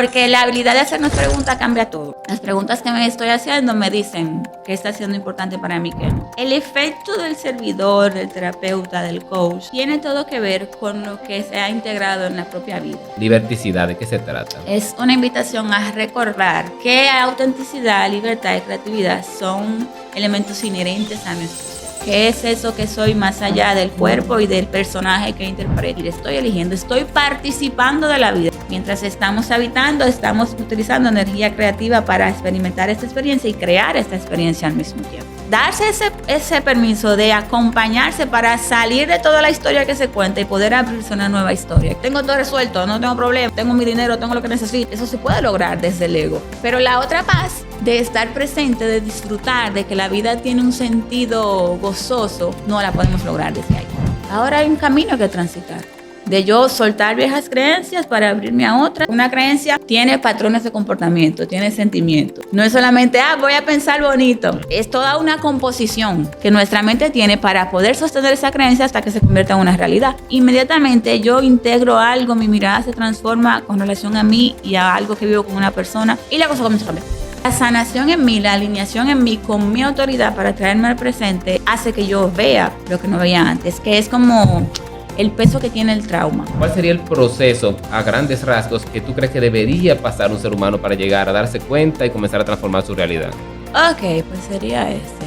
Porque la habilidad de hacernos preguntas cambia todo. Las preguntas que me estoy haciendo me dicen qué está siendo importante para mí, qué no. El efecto del servidor, del terapeuta, del coach, tiene todo que ver con lo que se ha integrado en la propia vida. Liberticidad, ¿de qué se trata? Es una invitación a recordar que autenticidad, libertad y creatividad son elementos inherentes a nuestro ser. ¿Qué es eso que soy más allá del cuerpo y del personaje que interpreto? Estoy eligiendo, estoy participando de la vida. Mientras estamos habitando, estamos utilizando energía creativa para experimentar esta experiencia y crear esta experiencia al mismo tiempo. Darse ese permiso de acompañarse para salir de toda la historia que se cuenta y poder abrirse una nueva historia. Tengo todo resuelto, no tengo problema, tengo mi dinero, tengo lo que necesito. Eso se puede lograr desde el ego. Pero la otra paz de estar presente, de disfrutar, de que la vida tiene un sentido gozoso, no la podemos lograr desde ahí. Ahora hay un camino que transitar. De yo soltar viejas creencias para abrirme a otras. Una creencia tiene patrones de comportamiento, tiene sentimientos. No es solamente, voy a pensar bonito. Es toda una composición que nuestra mente tiene para poder sostener esa creencia hasta que se convierta en una realidad. Inmediatamente yo integro algo, mi mirada se transforma con relación a mí y a algo que vivo con una persona y la cosa comienza a cambiar. La sanación en mí, la alineación en mí con mi autoridad para traerme al presente hace que yo vea lo que no veía antes, que es como el peso que tiene el trauma. ¿Cuál sería el proceso, a grandes rasgos, que tú crees que debería pasar un ser humano para llegar a darse cuenta y comenzar a transformar su realidad? Ok, pues sería este.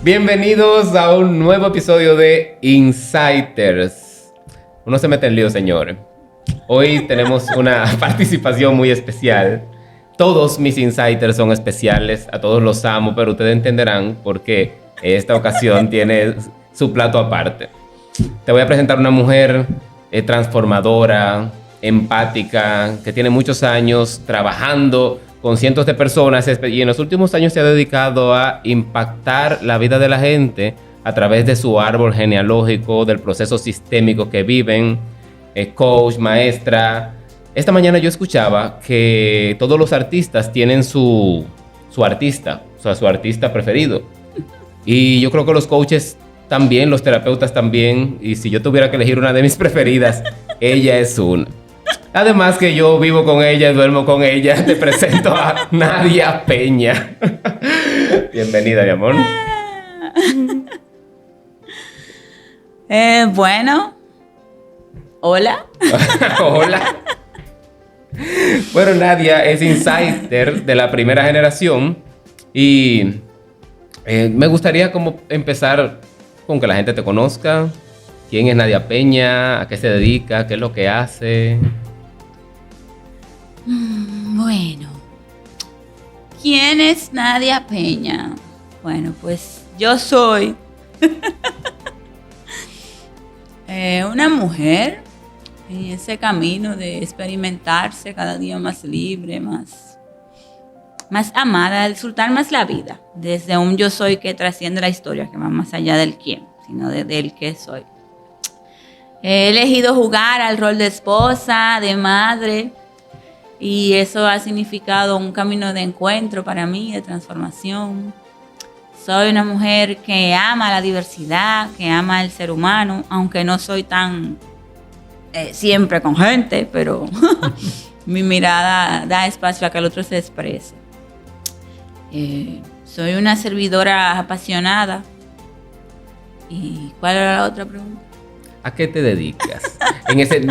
Bienvenidos a un nuevo episodio de Insighters. Uno se mete en lío, señores. Hoy tenemos una participación muy especial. Todos mis Insighters son especiales, a todos los amo, pero ustedes entenderán por qué esta ocasión tiene su plato aparte. Te voy a presentar una mujer transformadora, empática, que tiene muchos años trabajando con cientos de personas y en los últimos años se ha dedicado a impactar la vida de la gente a través de su árbol genealógico, del proceso sistémico que viven, coach, maestra. Esta mañana yo escuchaba que todos los artistas tienen su artista, o sea, su artista preferido. Y yo creo que los coaches también, los terapeutas también, y si yo tuviera que elegir una de mis preferidas, ella es una. Además que yo vivo con ella, duermo con ella, te presento a Nadia Peña. Bienvenida, mi amor. Bueno, hola. Hola. Bueno, Nadia es insider de la primera generación y me gustaría como empezar con que la gente te conozca. ¿Quién es Nadia Peña? ¿A qué se dedica? ¿Qué es lo que hace? Bueno, ¿quién es Nadia Peña? Bueno, pues yo soy una mujer en ese camino de experimentarse cada día más libre, más amada, disfrutar más la vida, desde un yo soy que trasciende la historia, que va más allá del quién, sino del qué soy. He elegido jugar al rol de esposa, de madre, y eso ha significado un camino de encuentro para mí, de transformación. Soy una mujer que ama la diversidad, que ama el ser humano, aunque no soy tan siempre con gente, pero mi mirada da espacio a que el otro se exprese. Soy una servidora apasionada. ¿Y cuál era la otra pregunta? ¿A qué te dedicas?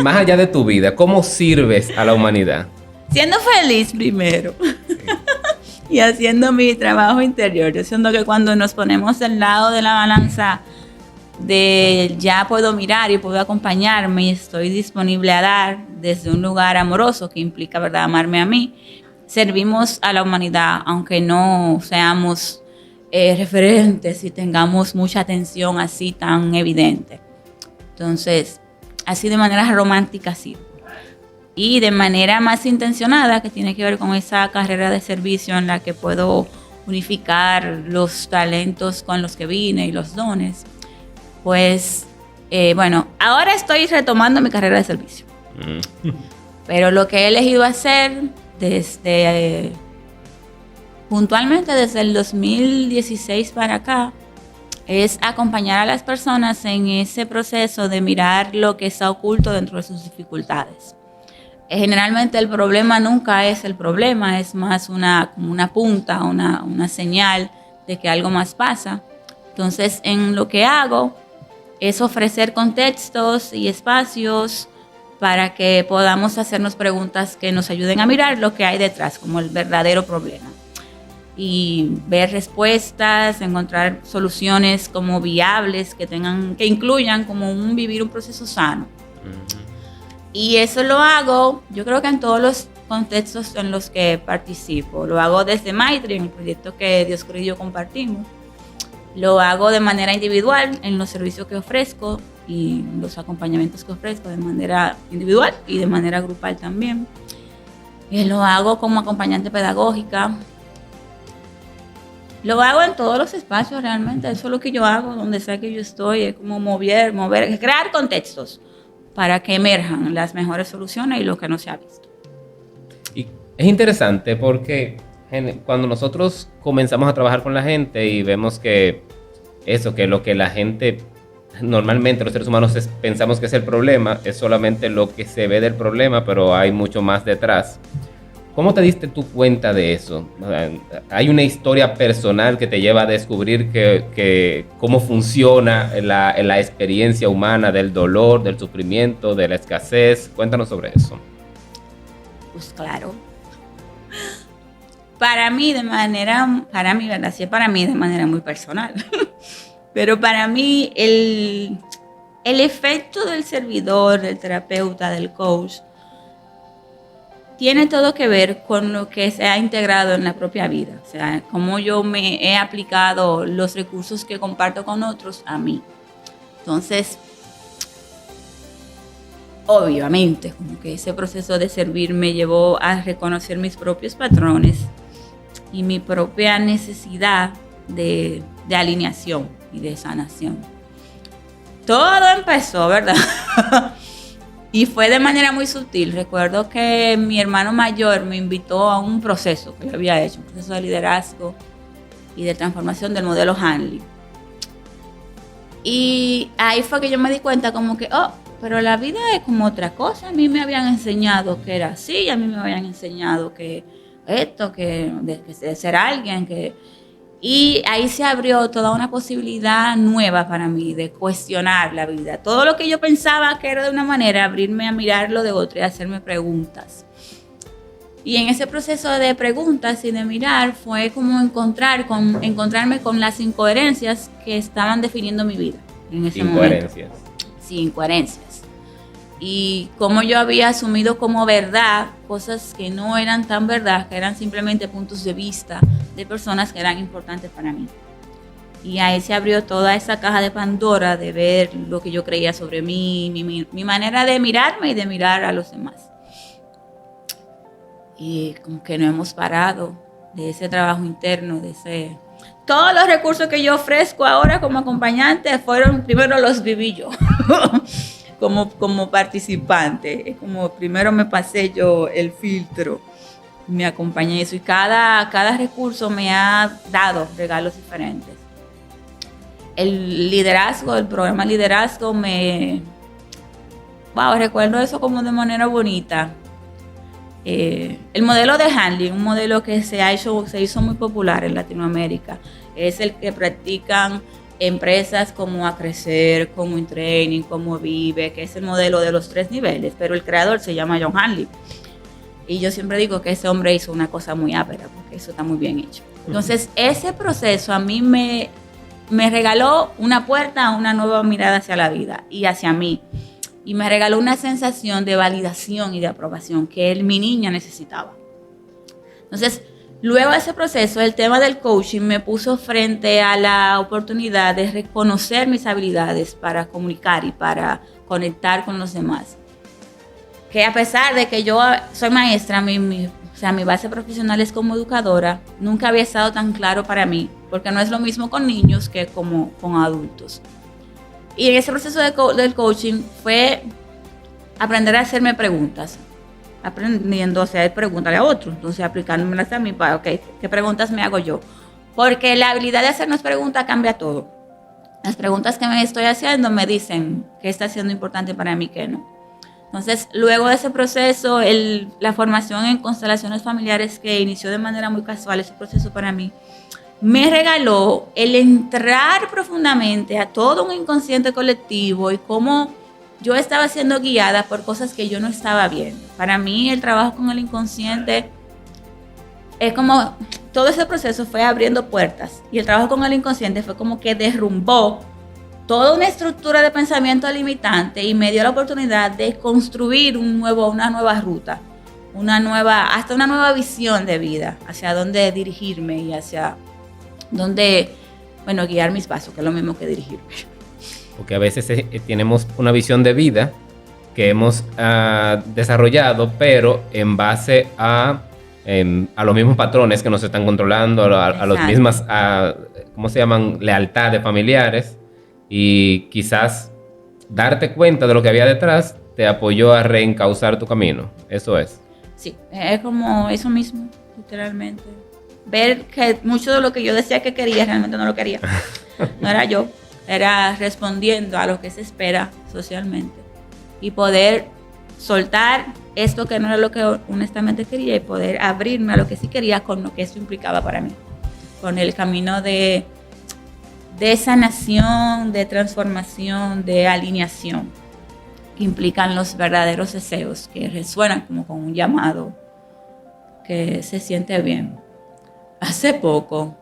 Más allá de tu vida, ¿cómo sirves a la humanidad? Siendo feliz primero. Sí. Y haciendo mi trabajo interior. Yo siento que cuando nos ponemos del lado de la balanza de ya puedo mirar y puedo acompañarme y estoy disponible a dar desde un lugar amoroso que implica, ¿verdad?, amarme a mí, servimos a la humanidad, aunque no seamos referentes y tengamos mucha atención así tan evidente. Entonces, así de manera romántica sí. Y de manera más intencionada, que tiene que ver con esa carrera de servicio en la que puedo unificar los talentos con los que vine y los dones, pues, bueno, ahora estoy retomando mi carrera de servicio. Pero lo que he elegido hacer puntualmente desde el 2016 para acá, es acompañar a las personas en ese proceso de mirar lo que está oculto dentro de sus dificultades. Generalmente el problema nunca es el problema, es más como una punta, una señal de que algo más pasa. Entonces, en lo que hago es ofrecer contextos y espacios para que podamos hacernos preguntas que nos ayuden a mirar lo que hay detrás, como el verdadero problema. Y ver respuestas, encontrar soluciones como viables que incluyan como vivir un proceso sano. Y eso lo hago, yo creo que en todos los contextos en los que participo. Lo hago desde Maitri, en el proyecto que Dioscoro y yo compartimos. Lo hago de manera individual en los servicios que ofrezco y los acompañamientos que ofrezco de manera individual y de manera grupal también. Lo hago como acompañante pedagógica. Lo hago en todos los espacios realmente. Eso es lo que yo hago, donde sea que yo estoy. Es como mover, crear contextos para que emerjan las mejores soluciones y lo que no se ha visto. Y es interesante porque cuando nosotros comenzamos a trabajar con la gente y vemos que lo que la gente, normalmente los seres humanos pensamos que es el problema, es solamente lo que se ve del problema, pero hay mucho más detrás. ¿Cómo te diste tú cuenta de eso? ¿Hay una historia personal que te lleva a descubrir cómo funciona la experiencia humana del dolor, del sufrimiento, de la escasez? Cuéntanos sobre eso. Pues claro. Para mí, ¿verdad? Sí, para mí de manera muy personal. Pero para mí el efecto del servidor, del terapeuta, del coach, tiene todo que ver con lo que se ha integrado en la propia vida. O sea, cómo yo me he aplicado los recursos que comparto con otros a mí. Entonces, obviamente, como que ese proceso de servir me llevó a reconocer mis propios patrones y mi propia necesidad de alineación y de sanación. Todo empezó, ¿verdad? Y fue de manera muy sutil. Recuerdo que mi hermano mayor me invitó a un proceso que yo había hecho, un proceso de liderazgo y de transformación del modelo Hanley. Y ahí fue que yo me di cuenta como que, pero la vida es como otra cosa. A mí me habían enseñado que era así, a mí me habían enseñado que esto, que de ser alguien, Y ahí se abrió toda una posibilidad nueva para mí de cuestionar la vida. Todo lo que yo pensaba que era de una manera, abrirme a mirarlo de otra y hacerme preguntas. Y en ese proceso de preguntas y de mirar fue como encontrarme con las incoherencias que estaban definiendo mi vida en ese momento. Sí, incoherencias. Y cómo yo había asumido como verdad cosas que no eran tan verdad, que eran simplemente puntos de vista de personas que eran importantes para mí. Y ahí se abrió toda esa caja de Pandora de ver lo que yo creía sobre mí, mi manera de mirarme y de mirar a los demás. Y como que no hemos parado de ese trabajo interno, Todos los recursos que yo ofrezco ahora como acompañante primero los viví yo. Como participante, como primero me pasé yo el filtro, me acompañé eso y cada recurso me ha dado regalos diferentes. El liderazgo, el programa liderazgo recuerdo eso como de manera bonita. El modelo de Hanley, un modelo que se hizo muy popular en Latinoamérica, es el que practican empresas como Acrecer, como InTraining, como Vive, que es el modelo de los 3 niveles, pero el creador se llama John Hanley. Y yo siempre digo que ese hombre hizo una cosa muy ápera, porque eso está muy bien hecho. Entonces, ese proceso a mí me regaló una puerta a una nueva mirada hacia la vida y hacia mí. Y me regaló una sensación de validación y de aprobación que mi niña necesitaba. Entonces, luego de ese proceso, el tema del coaching me puso frente a la oportunidad de reconocer mis habilidades para comunicar y para conectar con los demás. Que a pesar de que yo soy maestra, mi base profesional es como educadora, nunca había estado tan claro para mí, porque no es lo mismo con niños que como con adultos. Y en ese proceso del coaching fue aprender a hacerme preguntas. Aprendiendo a hacer preguntas a otros, entonces aplicándomelas a mí para, ¿qué preguntas me hago yo? Porque la habilidad de hacernos preguntas cambia todo. Las preguntas que me estoy haciendo me dicen qué está siendo importante para mí, qué no. Entonces, luego de ese proceso, la formación en constelaciones familiares que inició de manera muy casual, ese proceso para mí, me regaló el entrar profundamente a todo un inconsciente colectivo y cómo yo estaba siendo guiada por cosas que yo no estaba viendo. Para mí, el trabajo con el inconsciente es como, todo ese proceso fue abriendo puertas y el trabajo con el inconsciente fue como que derrumbó toda una estructura de pensamiento limitante y me dio la oportunidad de construir una nueva ruta, hasta una nueva visión de vida, hacia dónde dirigirme y hacia dónde, guiar mis pasos, que es lo mismo que dirigirme. Porque a veces tenemos una visión de vida que hemos desarrollado, pero en base a los mismos patrones que nos están controlando, a las mismas, ¿cómo se llaman? Lealtades familiares. Y quizás darte cuenta de lo que había detrás te apoyó a reencauzar tu camino. Eso es. Sí, es como eso mismo, literalmente. Ver que mucho de lo que yo decía que quería, realmente no lo quería. No era yo, era respondiendo a lo que se espera socialmente. Y poder soltar esto que no era lo que honestamente quería y poder abrirme a lo que sí quería con lo que eso implicaba para mí. Con el camino de sanación, de transformación, de alineación, que implican los verdaderos deseos, que resuenan como con un llamado que se siente bien. Hace poco,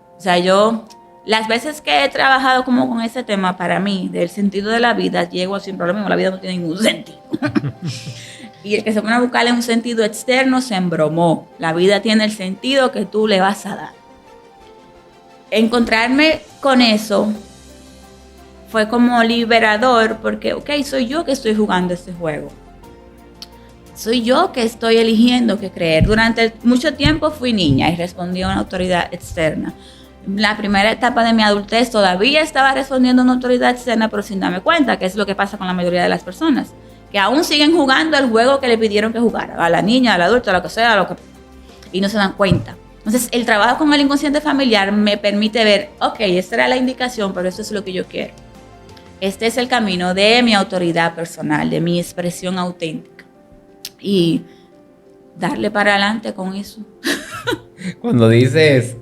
las veces que he trabajado como con ese tema, para mí, del sentido de la vida, llego sin problema, la vida no tiene ningún sentido. Y el que se pone a buscarle un sentido externo se embromó. La vida tiene el sentido que tú le vas a dar. Encontrarme con eso fue como liberador porque, soy yo que estoy jugando este juego. Soy yo que estoy eligiendo qué creer. Durante mucho tiempo fui niña y respondí a una autoridad externa. La primera etapa de mi adultez todavía estaba respondiendo a una autoridad externa, pero sin darme cuenta, que es lo que pasa con la mayoría de las personas, que aún siguen jugando el juego que le pidieron que jugara, a la niña, al adulto, a lo que sea, y no se dan cuenta. Entonces, el trabajo con el inconsciente familiar me permite ver, esta era la indicación, pero esto es lo que yo quiero. Este es el camino de mi autoridad personal, de mi expresión auténtica. Y darle para adelante con eso. Cuando dices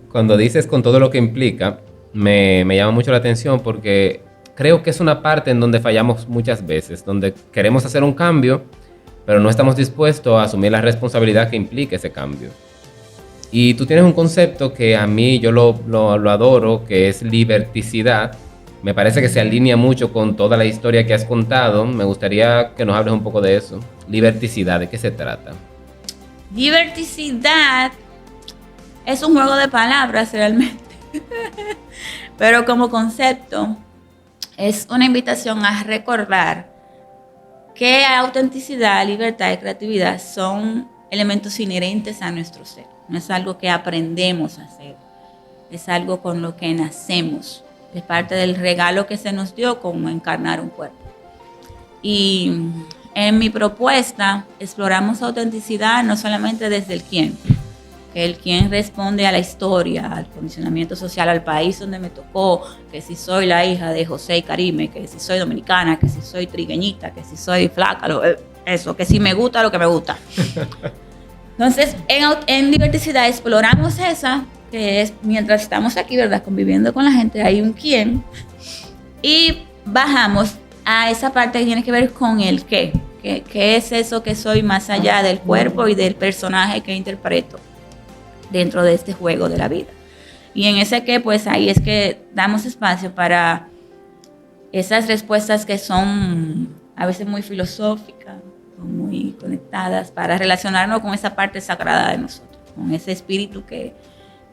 con todo lo que implica, me llama mucho la atención porque creo que es una parte en donde fallamos muchas veces, donde queremos hacer un cambio, pero no estamos dispuestos a asumir la responsabilidad que implica ese cambio. Y tú tienes un concepto que a mí yo lo adoro, que es liberticidad. Me parece que se alinea mucho con toda la historia que has contado. Me gustaría que nos hables un poco de eso. Liberticidad, ¿de qué se trata? Liberticidad es un juego de palabras realmente. Pero como concepto es una invitación a recordar que autenticidad, libertad y creatividad son elementos inherentes a nuestro ser. No es algo que aprendemos a hacer, es algo con lo que nacemos. Es parte del regalo que se nos dio como encarnar un cuerpo. Y en mi propuesta exploramos autenticidad no solamente desde el quién, que el quién responde a la historia, al condicionamiento social, al país donde me tocó, que si soy la hija de José y Karime, que si soy dominicana, que si soy trigueñita, que si soy flaca, eso, que si me gusta lo que me gusta. Entonces, en diversidad exploramos esa, que es mientras estamos aquí, ¿verdad? Conviviendo con la gente, hay un quién. Y bajamos a esa parte que tiene que ver con el qué. ¿Qué es eso que soy más allá del cuerpo y del personaje que interpreto dentro de este juego de la vida? Y en ese qué, pues ahí es que damos espacio para esas respuestas que son a veces muy filosóficas, muy conectadas, para relacionarnos con esa parte sagrada de nosotros, con ese espíritu que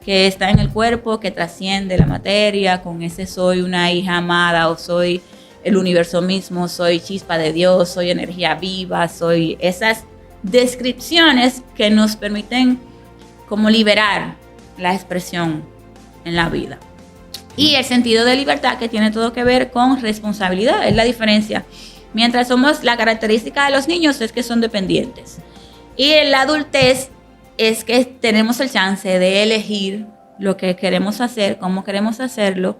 está en el cuerpo, que trasciende la materia, con ese soy una hija amada o soy el universo mismo, soy chispa de Dios, soy energía viva, soy esas descripciones que nos permiten como liberar la expresión en la vida. Y el sentido de libertad, que tiene todo que ver con responsabilidad, es la diferencia. Mientras la característica de los niños es que son dependientes. Y en la adultez es que tenemos el chance de elegir lo que queremos hacer, cómo queremos hacerlo,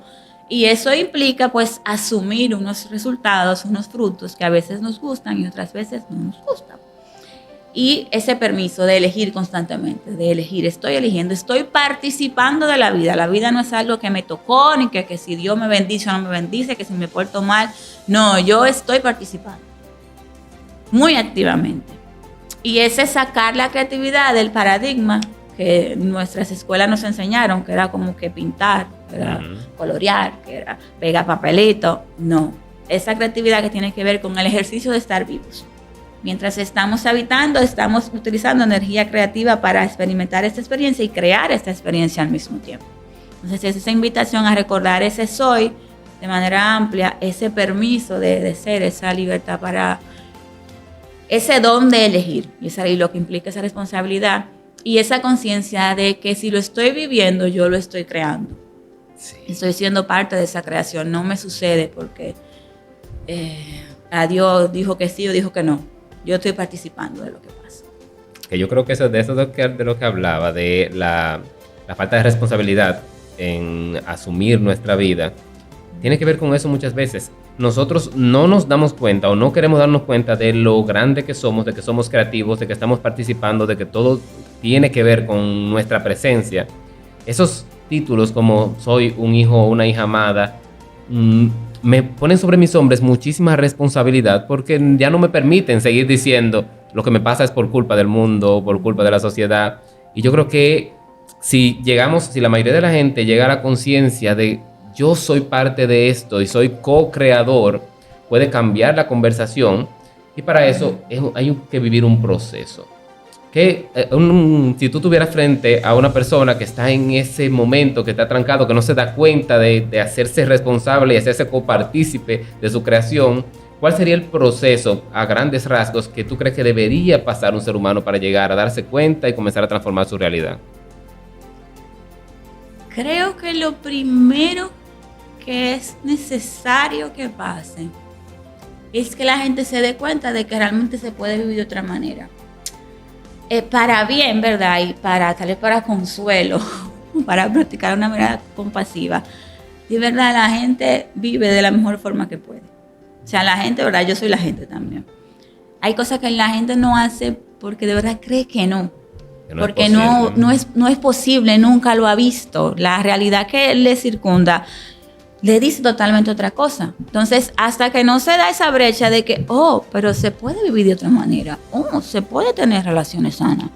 Y eso implica pues asumir unos resultados, unos frutos que a veces nos gustan y otras veces no nos gustan. Y ese permiso de elegir constantemente, de elegir, estoy eligiendo, estoy participando de la vida. La vida no es algo que me tocó, ni que si Dios me bendice o no me bendice, que si me porto mal. No, yo estoy participando muy activamente. Y ese sacar la creatividad del paradigma que nuestras escuelas nos enseñaron, que era como que pintar, que era colorear, que era pegar papelito. No, esa creatividad que tiene que ver con el ejercicio de estar vivos. Mientras estamos habitando, estamos utilizando energía creativa para experimentar esta experiencia y crear esta experiencia al mismo tiempo. Entonces es esa invitación a recordar ese soy de manera amplia, ese permiso de ser, esa libertad para ese don de elegir y lo que implica esa responsabilidad y esa conciencia de que si lo estoy viviendo, yo lo estoy creando. Sí. Estoy siendo parte de esa creación, no me sucede porque a Dios dijo que sí o dijo que no. Yo estoy participando de lo que pasa. Que yo creo que eso es de lo que hablaba, de la falta de responsabilidad en asumir nuestra vida, tiene que ver con eso muchas veces. Nosotros no nos damos cuenta o no queremos darnos cuenta de lo grande que somos, de que somos creativos, de que estamos participando, de que todo tiene que ver con nuestra presencia. Esos títulos como soy un hijo o una hija amada, me ponen sobre mis hombros muchísima responsabilidad porque ya no me permiten seguir diciendo lo que me pasa es por culpa del mundo, por culpa de la sociedad. Y yo creo que si la mayoría de la gente llega a la conciencia de yo soy parte de esto y soy co-creador, puede cambiar la conversación y para eso hay que vivir un proceso. Si tú estuvieras frente a una persona que está en ese momento, que está trancado, que no se da cuenta de hacerse responsable y hacerse copartícipe de su creación, ¿cuál sería el proceso a grandes rasgos que tú crees que debería pasar un ser humano para llegar a darse cuenta y comenzar a transformar su realidad? Creo que lo primero que es necesario que pase es que la gente se dé cuenta de que realmente se puede vivir de otra manera. Para bien, ¿verdad? Y tal vez para consuelo, para practicar una mirada compasiva. Y verdad, la gente vive de la mejor forma que puede. O sea, la gente, ¿verdad? Yo soy la gente también. Hay cosas que la gente no hace porque de verdad cree que no. Porque no es posible, nunca lo ha visto. La realidad que le circunda le dice totalmente otra cosa. Entonces, hasta que no se da esa brecha de que, pero se puede vivir de otra manera, se puede tener relaciones sanas,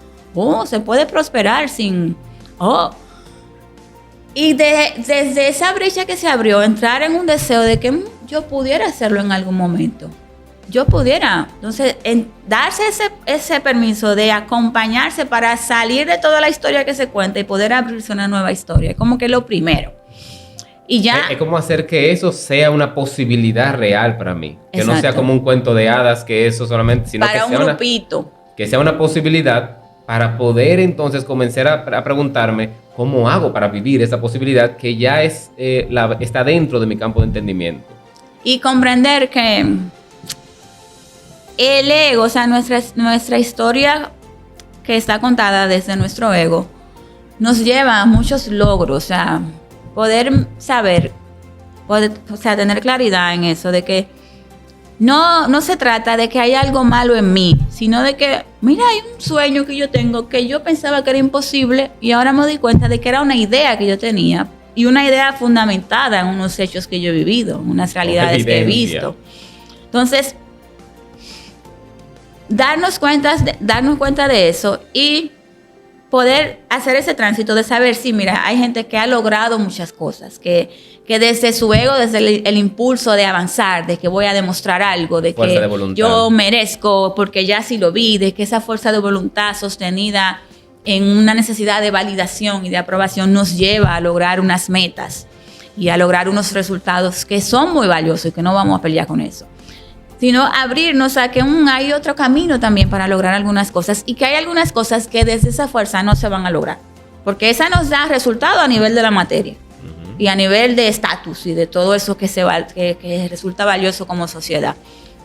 se puede prosperar sin, y desde esa brecha que se abrió, entrar en un deseo de que yo pudiera hacerlo en algún momento, yo pudiera, entonces, darse ese permiso de acompañarse para salir de toda la historia que se cuenta y poder abrirse una nueva historia, como que lo primero. Y ya, es como hacer que eso sea una posibilidad real para mí. Que exacto. No sea como un cuento de hadas, que eso solamente, sino para que un grupito. Que sea una posibilidad para poder entonces comenzar a preguntarme cómo hago para vivir esa posibilidad que ya está dentro de mi campo de entendimiento. Y comprender que el ego, o sea, nuestra historia que está contada desde nuestro ego, nos lleva a muchos logros, o sea, poder saber, tener claridad en eso, de que no se trata de que hay algo malo en mí, sino de que, mira, hay un sueño que yo tengo que yo pensaba que era imposible y ahora me doy cuenta de que era una idea que yo tenía y una idea fundamentada en unos hechos que yo he vivido, unas realidades que he visto. Entonces, darnos cuenta de eso y poder hacer ese tránsito de saber, sí, mira, hay gente que ha logrado muchas cosas, que desde su ego, desde el impulso de avanzar, de que voy a demostrar algo, de fuerza que de yo merezco, porque ya sí lo vi, de que esa fuerza de voluntad sostenida en una necesidad de validación y de aprobación nos lleva a lograr unas metas y a lograr unos resultados que son muy valiosos y que no vamos a pelear con eso, sino abrirnos a que hay otro camino también para lograr algunas cosas y que hay algunas cosas que desde esa fuerza no se van a lograr, porque esa nos da resultado a nivel de la materia y a nivel de estatus y de todo eso que resulta valioso como sociedad.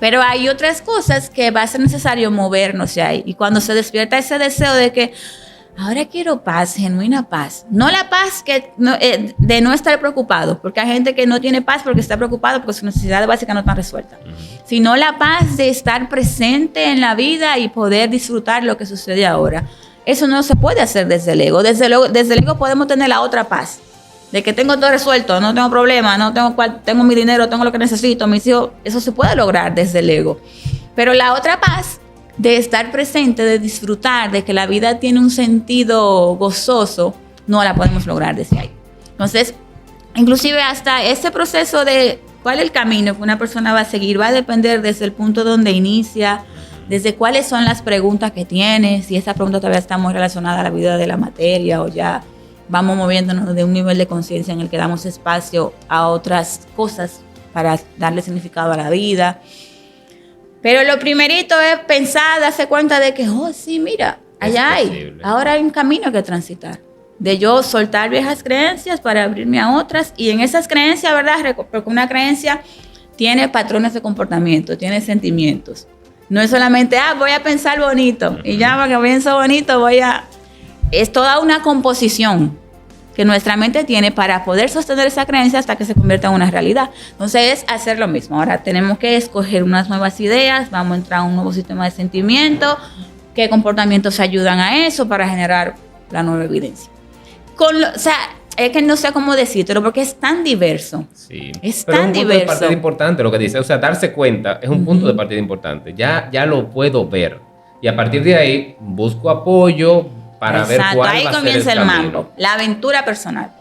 Pero hay otras cosas que va a ser necesario movernos de ahí, y cuando se despierta ese deseo de que ahora quiero paz, genuina paz. No la paz de no estar preocupado, porque hay gente que no tiene paz porque está preocupado porque sus necesidades básicas no están resueltas. Sino la paz de estar presente en la vida y poder disfrutar lo que sucede ahora. Eso no se puede hacer desde el ego. Desde el ego podemos tener la otra paz. De que tengo todo resuelto, no tengo problema, tengo mi dinero, tengo lo que necesito, mis hijos. Eso se puede lograr desde el ego. Pero la otra paz de estar presente, de disfrutar, de que la vida tiene un sentido gozoso, no la podemos lograr desde ahí. Entonces, inclusive hasta ese proceso de cuál es el camino que una persona va a seguir, va a depender desde el punto donde inicia, desde cuáles son las preguntas que tiene, si esa pregunta todavía está muy relacionada a la vida de la materia o ya vamos moviéndonos de un nivel de conciencia en el que damos espacio a otras cosas para darle significado a la vida. Pero lo primerito es pensar, darse cuenta de que, oh, sí, mira, allá hay. Ahora hay un camino que transitar. De yo soltar viejas creencias para abrirme a otras. Y en esas creencias, ¿verdad? Porque una creencia tiene patrones de comportamiento, tiene sentimientos. No es solamente, voy a pensar bonito. Y ya, porque pienso bonito, es toda una composición que nuestra mente tiene para poder sostener esa creencia hasta que se convierta en una realidad. Entonces es hacer lo mismo. Ahora tenemos que escoger unas nuevas ideas, vamos a entrar a un nuevo sistema de sentimientos, qué comportamientos ayudan a eso para generar la nueva evidencia. Es que no sé cómo decírtelo porque es tan diverso. Sí. Es pero tan es un punto diverso. de partida importante lo que dice. O sea, darse cuenta es un punto de partida importante. Ya lo puedo ver. Y a partir de ahí busco apoyo para ver cuál ahí va a ser comienza el camino. mambo, la aventura personal.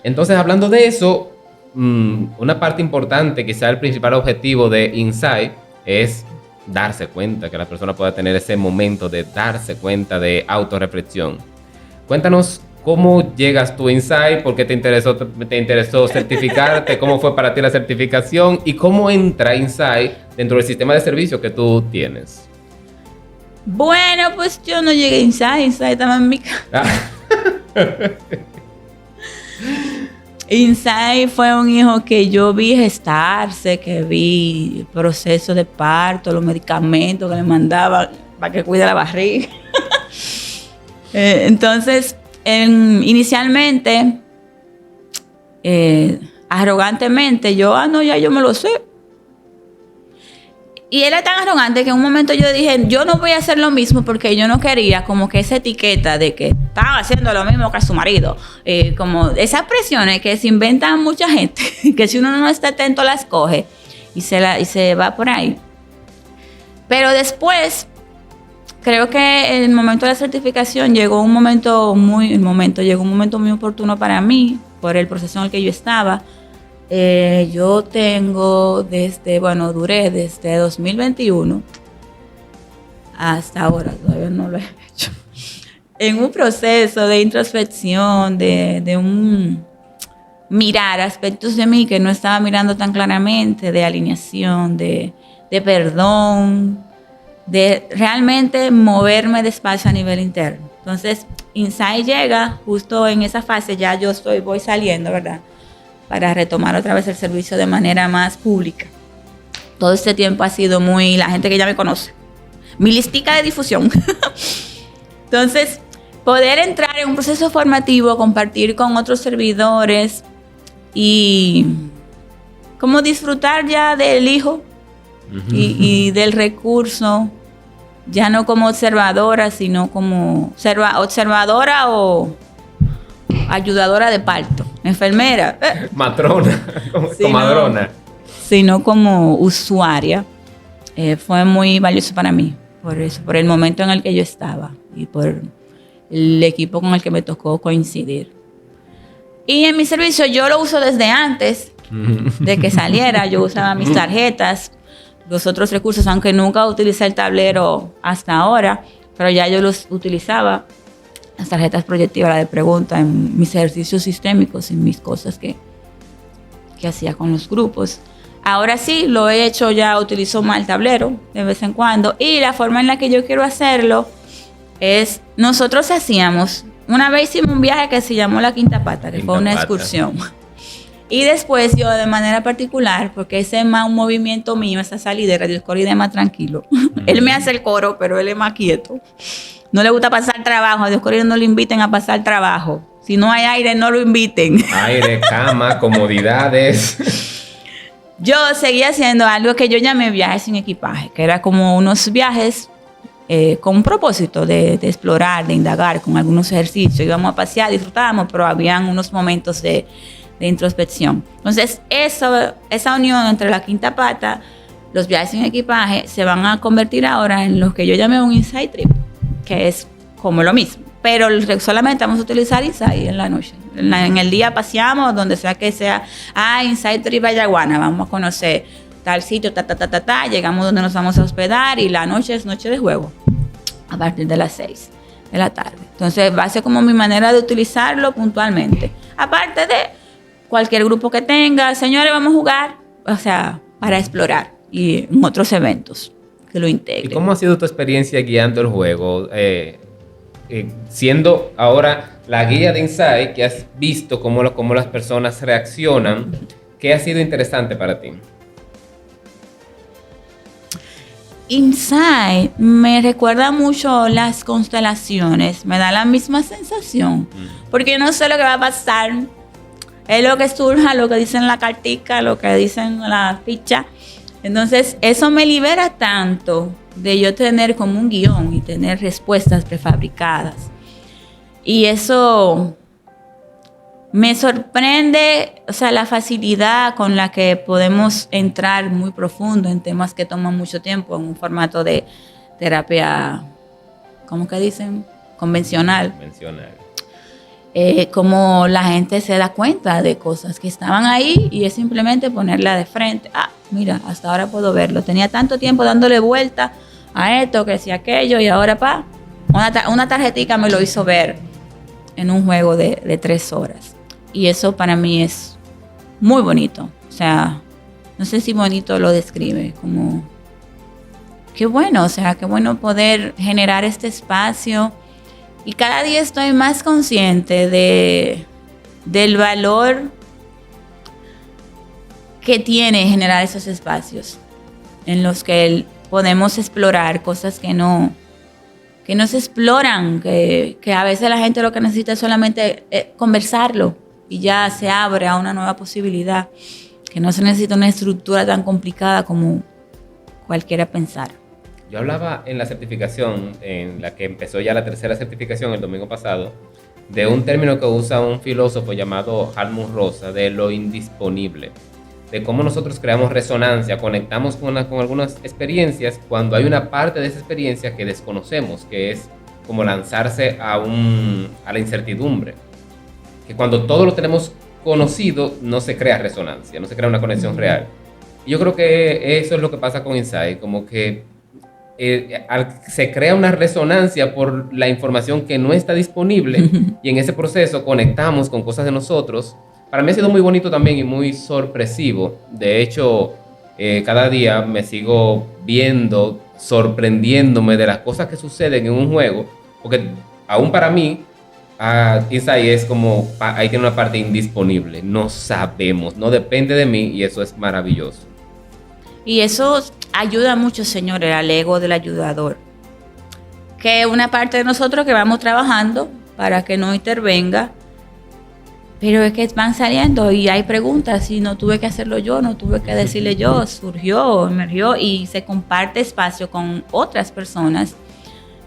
Entonces, hablando de eso, una parte importante, quizá el principal objetivo de Insight es darse cuenta, que la persona pueda tener ese momento de darse cuenta, de autorreflexión. Cuéntanos cómo llegas tú a Insight, por qué te interesó certificarte, cómo fue para ti la certificación y cómo entra Insight dentro del sistema de servicio que tú tienes. Bueno, pues yo no llegué a Insight estaba en mi casa. Insight fue un hijo que yo vi gestarse, que vi el proceso de parto, los medicamentos que le mandaban para que cuide la barriga. Entonces, inicialmente, arrogantemente, ya yo me lo sé. Y él era tan arrogante que en un momento yo dije, yo no voy a hacer lo mismo porque yo no quería como que esa etiqueta de que estaba haciendo lo mismo que su marido. Como esas presiones que se inventan mucha gente, que si uno no está atento las coge y se va por ahí. Pero después, creo que el momento de la certificación llegó un momento muy oportuno para mí por el proceso en el que yo estaba. Yo duré desde 2021 hasta ahora, todavía no lo he hecho, en un proceso de introspección, de un mirar aspectos de mí que no estaba mirando tan claramente, de alineación, de perdón, de realmente moverme despacio a nivel interno. Entonces, Insight llega justo en esa fase, ya yo voy saliendo, ¿verdad?, para retomar otra vez el servicio de manera más pública. Todo este tiempo ha sido la gente que ya me conoce, mi listica de difusión. Entonces, poder entrar en un proceso formativo, compartir con otros servidores y como disfrutar ya del hijo y del recurso, ya no como observadora, sino como observadora o ayudadora de parto, enfermera, matrona, comadrona, sino como usuaria. Fue muy valioso para mí, por eso, por el momento en el que yo estaba y por el equipo con el que me tocó coincidir. Y en mi servicio yo lo uso desde antes de que saliera. Yo usaba mis tarjetas, los otros recursos, aunque nunca utilicé el tablero hasta ahora, pero ya yo los utilizaba. Las tarjetas proyectivas, la de pregunta, en mis ejercicios sistémicos, en mis cosas que hacía con los grupos. Ahora sí, lo he hecho ya, utilizo más el tablero de vez en cuando. Y la forma en la que yo quiero hacerlo es, nosotros hacíamos, una vez hicimos un viaje que se llamó La Quinta Pata, que fue una excursión. Y después yo de manera particular, porque ese es más un movimiento mío, esa salida, el corrido es más tranquilo. Él me hace el coro, pero él es más quieto. no le gusta pasar trabajo. A Dios corrido no lo inviten a pasar trabajo. Si no hay aire, no lo inviten. Aire, cama, comodidades. Yo seguía haciendo algo que yo llamé viajes sin equipaje, que era como unos viajes con un propósito de explorar, de indagar, con algunos ejercicios. Íbamos a pasear, disfrutábamos, pero habían unos momentos de introspección. Entonces, esa unión entre la quinta pata, los viajes sin equipaje, se van a convertir ahora en lo que yo llamé un Insight Trip, que es como lo mismo. Pero solamente vamos a utilizar Insight en la noche. En el día paseamos, donde sea que sea. Insight Trip Vallaguana, vamos a conocer tal sitio, llegamos donde nos vamos a hospedar y la noche es noche de juego, a partir de las 6 de la tarde. Entonces va a ser como mi manera de utilizarlo puntualmente. Aparte de cualquier grupo que tenga, señores, vamos a jugar, o sea, para explorar y en otros eventos que lo integren. ¿Y cómo ha sido tu experiencia guiando el juego? Siendo ahora la guía de Insight, que has visto cómo las personas reaccionan, ¿qué ha sido interesante para ti? Insight me recuerda mucho las constelaciones, me da la misma sensación, porque no sé lo que va a pasar, es lo que surja, lo que dicen la cartica, lo que dicen la ficha. Entonces eso me libera tanto de yo tener como un guión y tener respuestas prefabricadas, y eso me sorprende, o sea, la facilidad con la que podemos entrar muy profundo en temas que toman mucho tiempo en un formato de terapia, ¿cómo que dicen? Convencional. Como la gente se da cuenta de cosas que estaban ahí y es simplemente ponerla de frente. Mira, hasta ahora puedo verlo. Tenía tanto tiempo dándole vuelta a esto, que si aquello, y ahora una tarjetita me lo hizo ver en un juego de 3 horas. Y eso para mí es muy bonito. O sea, no sé si bonito lo describe, como qué bueno, o sea, qué bueno poder generar este espacio. Y cada día estoy más consciente del valor que tiene generar esos espacios en los que podemos explorar cosas que no se exploran, que a veces la gente lo que necesita es solamente conversarlo y ya se abre a una nueva posibilidad, que no se necesita una estructura tan complicada como cualquiera pensar. Yo hablaba en la certificación, en la que empezó ya la 3ª certificación el domingo pasado, de un término que usa un filósofo llamado Hartmut Rosa, de lo indisponible, de cómo nosotros creamos resonancia, conectamos con algunas experiencias cuando hay una parte de esa experiencia que desconocemos, que es como lanzarse a la incertidumbre, que cuando todo lo tenemos conocido no se crea resonancia, no se crea una conexión real. Y yo creo que eso es lo que pasa con Insight, como que se crea una resonancia por la información que no está disponible y en ese proceso conectamos con cosas de nosotros. Para mí ha sido muy bonito también y muy sorpresivo. De hecho, cada día me sigo viendo, sorprendiéndome de las cosas que suceden en un juego, porque aún para mí Insight es como, ahí tiene una parte indisponible, no sabemos, no depende de mí, y eso es maravilloso. Y eso ayuda mucho, señores, al ego del ayudador, que una parte de nosotros que vamos trabajando para que no intervenga, pero es que van saliendo y hay preguntas y no tuve que hacerlo yo, no tuve que decirle yo, surgió, emergió y se comparte espacio con otras personas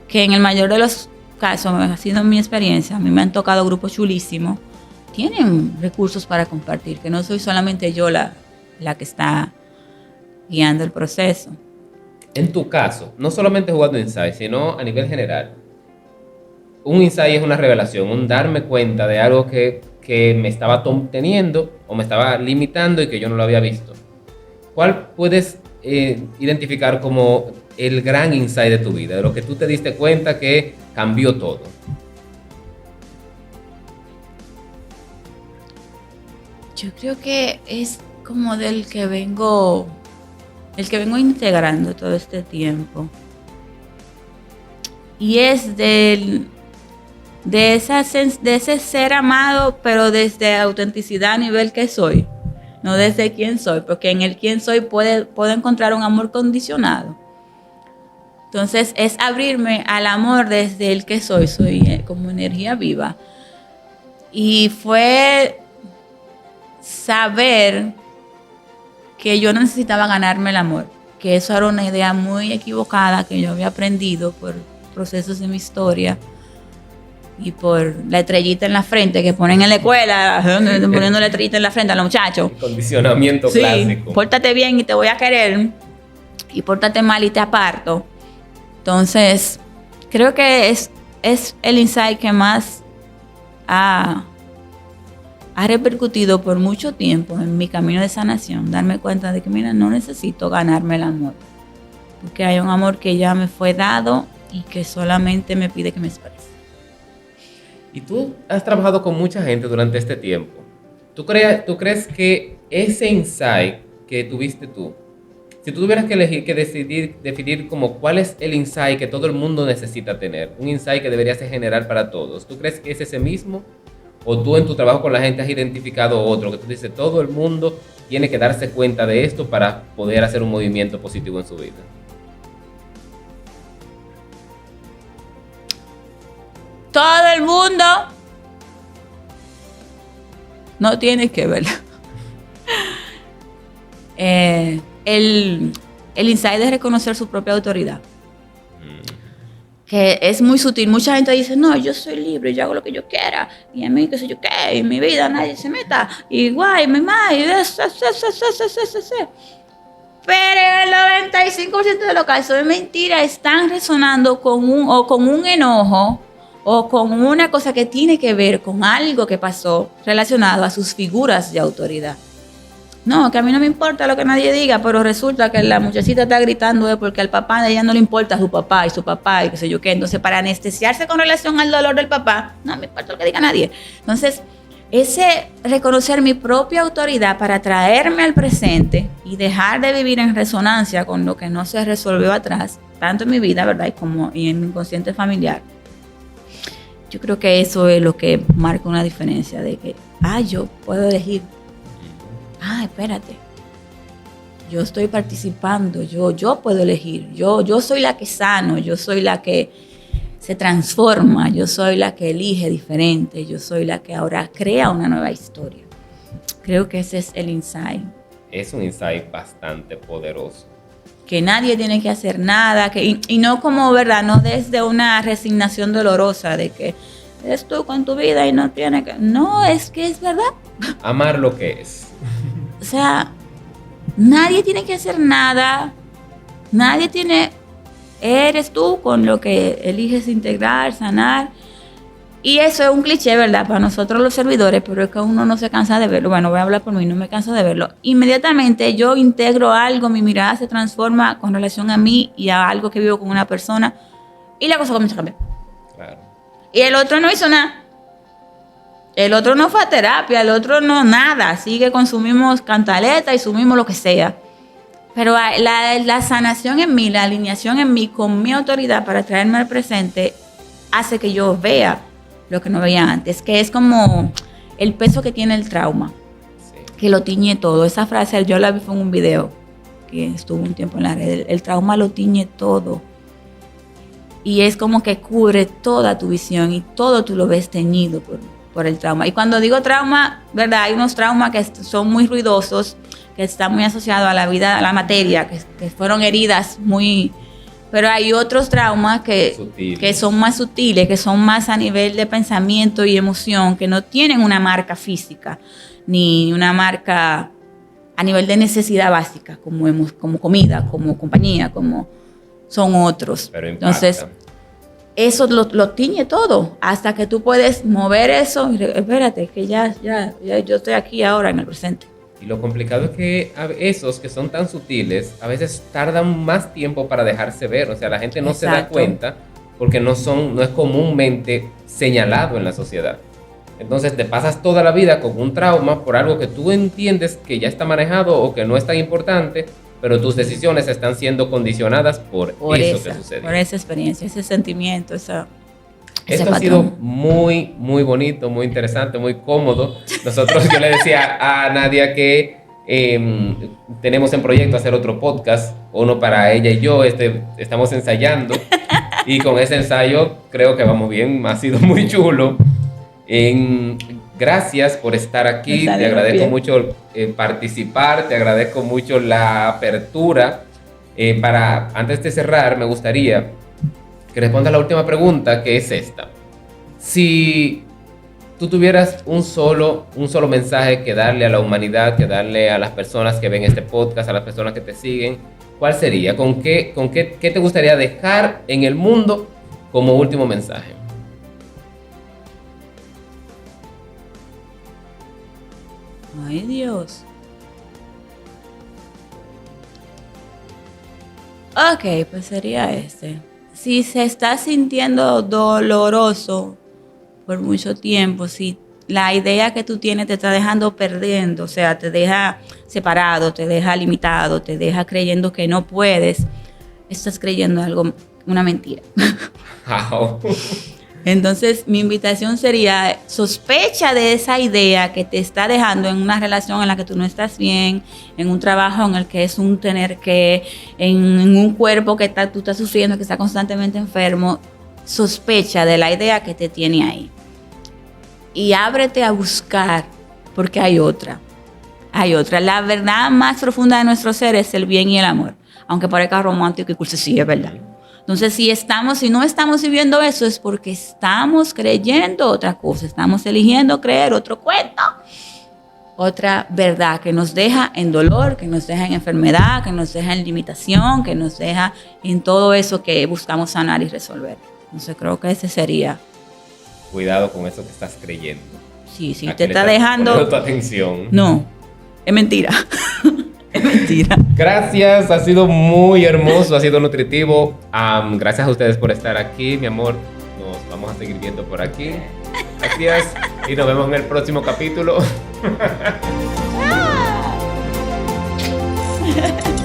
que en el mayor de los casos, ha sido mi experiencia, a mí me han tocado grupos chulísimos, tienen recursos para compartir, que no soy solamente yo la que está guiando el proceso. En tu caso, no solamente jugando Insight, sino a nivel general, un Insight es una revelación, un darme cuenta de algo que me estaba teniendo o me estaba limitando y que yo no lo había visto. ¿Cuál puedes identificar como el gran insight de tu vida, de lo que tú te diste cuenta que cambió todo? Yo creo que es como del que vengo integrando todo este tiempo. Y es de ese ser amado, pero desde autenticidad a nivel que soy, no desde quién soy, porque en el quién soy puedo encontrar un amor condicionado. Entonces es abrirme al amor desde el que soy como energía viva. Y fue saber que yo no necesitaba ganarme el amor, que eso era una idea muy equivocada que yo había aprendido por procesos de mi historia y por la estrellita en la frente que ponen en la escuela, poniendo la estrellita en la frente a los muchachos. El condicionamiento clásico. Pórtate bien y te voy a querer, y pórtate mal y te aparto. Entonces, creo que es el insight que más ha repercutido por mucho tiempo en mi camino de sanación, darme cuenta de que, mira, no necesito ganarme el amor, porque hay un amor que ya me fue dado y que solamente me pide que me exprese. Y tú has trabajado con mucha gente durante este tiempo. ¿Tú crees que ese insight que tuviste tú, si tú tuvieras que elegir, que definir como cuál es el insight que todo el mundo necesita tener, un insight que debería ser general para todos, ¿tú crees que es ese mismo? ¿O tú en tu trabajo con la gente has identificado otro que tú dices, todo el mundo tiene que darse cuenta de esto para poder hacer un movimiento positivo en su vida? Todo el mundo no tiene que verlo. El insight de reconocer su propia autoridad, que es muy sutil. Mucha gente dice, no, yo soy libre, yo hago lo que yo quiera, y a mí qué sé yo qué, en mi vida nadie se meta, y guay, mi madre, pero el 95% de los casos de mentira están resonando con un enojo o con una cosa que tiene que ver con algo que pasó relacionado a sus figuras de autoridad. No, que a mí no me importa lo que nadie diga, pero resulta que la muchachita está gritando porque al papá de ella no le importa su papá y qué sé yo qué. Entonces, para anestesiarse con relación al dolor del papá, no me importa lo que diga nadie. Entonces, ese reconocer mi propia autoridad para traerme al presente y dejar de vivir en resonancia con lo que no se resolvió atrás, tanto en mi vida, ¿verdad? Y en mi inconsciente familiar. Yo creo que eso es lo que marca una diferencia de que, yo puedo elegir. Espérate, yo estoy participando, yo puedo elegir, yo soy la que sano, yo soy la que se transforma, yo soy la que elige diferente, yo soy la que ahora crea una nueva historia. Creo que ese es el insight. Es un insight bastante poderoso. Que nadie tiene que hacer nada, y no como, ¿verdad? No desde una resignación dolorosa de que eres tú con tu vida y no tiene que... No, es que es verdad. Amar lo que es. O sea, nadie tiene que hacer nada. Eres tú con lo que eliges integrar, sanar. Y eso es un cliché, ¿verdad? Para nosotros los servidores, pero es que uno no se cansa de verlo. Bueno, voy a hablar por mí, no me canso de verlo. Inmediatamente yo integro algo, mi mirada se transforma con relación a mí y a algo que vivo con una persona, y la cosa comienza a cambiar. Claro. Y el otro no hizo nada. El otro no fue a terapia, el otro no nada. Sigue con su mismo cantaleta y su mismo lo que sea. Pero la sanación en mí, la alineación en mí con mi autoridad para traerme al presente hace que yo vea lo que no veía antes, que es como el peso que tiene el trauma, que lo tiñe todo. Esa frase yo la vi en un video que estuvo un tiempo en la red. El trauma lo tiñe todo. Y es como que cubre toda tu visión y todo tú lo ves teñido por el trauma. Y cuando digo trauma, ¿verdad? Hay unos traumas que son muy ruidosos, que están muy asociados a la vida, a la materia, que fueron heridas muy... Pero hay otros traumas que son más sutiles, que son más a nivel de pensamiento y emoción, que no tienen una marca física, ni una marca a nivel de necesidad básica, como comida, como compañía, como son otros. Pero impacta. Entonces, eso lo tiñe todo, hasta que tú puedes mover eso y espérate, que ya yo estoy aquí ahora en el presente. Y lo complicado es que esos que son tan sutiles a veces tardan más tiempo para dejarse ver. O sea, la gente no se da cuenta porque no es comúnmente señalado en la sociedad. Entonces te pasas toda la vida con un trauma por algo que tú entiendes que ya está manejado o que no es tan importante, pero tus decisiones están siendo condicionadas por eso que sucedió. Por esa experiencia, ese sentimiento, ese Esto ha sido muy, muy bonito, muy interesante, muy cómodo. Yo le decía a Nadia que Tenemos en proyecto hacer otro podcast, uno para ella y yo. Estamos ensayando y con ese ensayo creo que vamos bien. Ha sido muy chulo. Gracias por estar aquí. Te agradezco mucho participar. Te agradezco mucho la apertura. Antes de cerrar, me gustaría que respondas la última pregunta, que es esta. Si tú tuvieras un solo mensaje que darle a la humanidad, que darle a las personas que ven este podcast, a las personas que te siguen, ¿cuál sería? ¿Con qué te gustaría dejar en el mundo como último mensaje? Ay, Dios. Ok, pues sería este. Si se está sintiendo doloroso por mucho tiempo, si la idea que tú tienes te está dejando perdiendo, o sea, te deja separado, te deja limitado, te deja creyendo que no puedes, estás creyendo algo, una mentira. Wow. Entonces, mi invitación sería, sospecha de esa idea que te está dejando en una relación en la que tú no estás bien, en un trabajo en el que es un tener que, en un cuerpo que tú estás sufriendo, que está constantemente enfermo. Sospecha de la idea que te tiene ahí. Y ábrete a buscar, porque hay otra. Hay otra. La verdad más profunda de nuestro ser es el bien y el amor. Aunque parezca romántico y cursi, sí, es verdad. Entonces, si no estamos viviendo eso, es porque estamos creyendo otra cosa. Estamos eligiendo creer otro cuento. Otra verdad que nos deja en dolor, que nos deja en enfermedad, que nos deja en limitación, que nos deja en todo eso que buscamos sanar y resolver. Entonces, creo que ese sería. Cuidado con eso que estás creyendo. Sí, te está dejando tu atención. No, es mentira. Es mentira. Gracias, ha sido muy hermoso, ha sido nutritivo. Gracias a ustedes por estar aquí, mi amor. Nos vamos a seguir viendo por aquí. Gracias y nos vemos en el próximo capítulo. ¡Chao!